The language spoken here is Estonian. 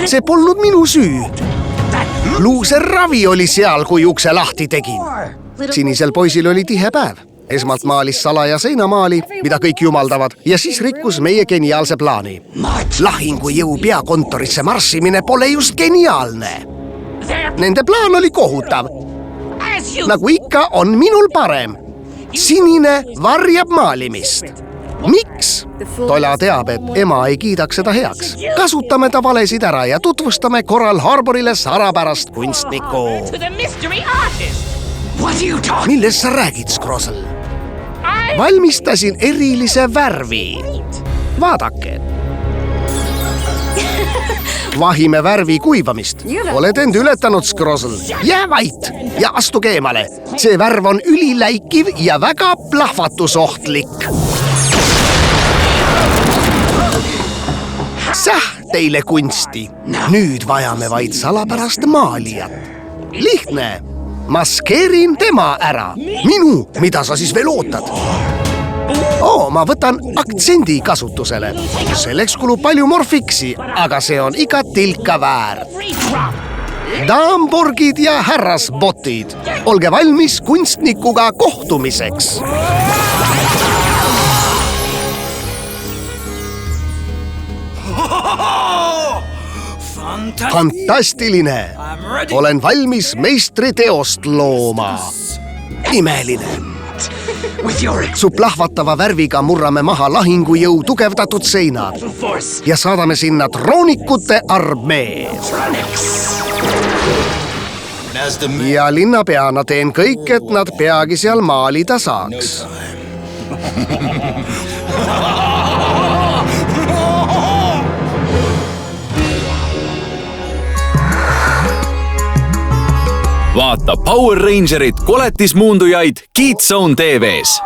see polnud minu süü. Luuser Ravi oli seal, kui ukse lahti tegin. Sinisel poisil oli tihe päev. Esmalt maalis salaja seinamaali, mida kõik jumaldavad, ja siis rikkus meie geniaalse plaani. Lahingujõu peakontorisse marssimine pole just geniaalne. Nende plaan oli kohutav. Nagu ikka on minul parem. Sinine varjab maalimist. Miks? Tola teab, et ema ei kiidaks seda heaks. Kasutame ta valesid ära ja tutvustame Coral Harborile salapärast kunstnikku. Millest sa räägid, Scrozzle? Valmistasin erilise värvi. Vaadake. Vahime värvi kuivamist. Oled end ületanud, Scrozzle. Jää vait ja astuge eemale. See värv on üliläikiv ja väga plahvatusohtlik. Teile kunsti. Nüüd vajame vaid salapärast maalijat. Lihtne. Maskeerin tema ära. Minu, mida sa siis veel ootad? Ma võtan aktsendi kasutusele. Selleks kulub palju morfiksi, aga see on iga tilka väärt. Daamborgid ja härrasbotid, olge valmis kunstnikuga kohtumiseks. Fantastiline! Olen valmis meistri teost looma. Imeline! Su plahvatava värviga murrame maha lahingujõu tugevdatud seinad ja saadame sinna troonikute armee. Ja linnapeana teen kõik, et nad peagi seal maalida saaks. Vaata Power Rangerit koletismuundujaid Kids Zone TV-s.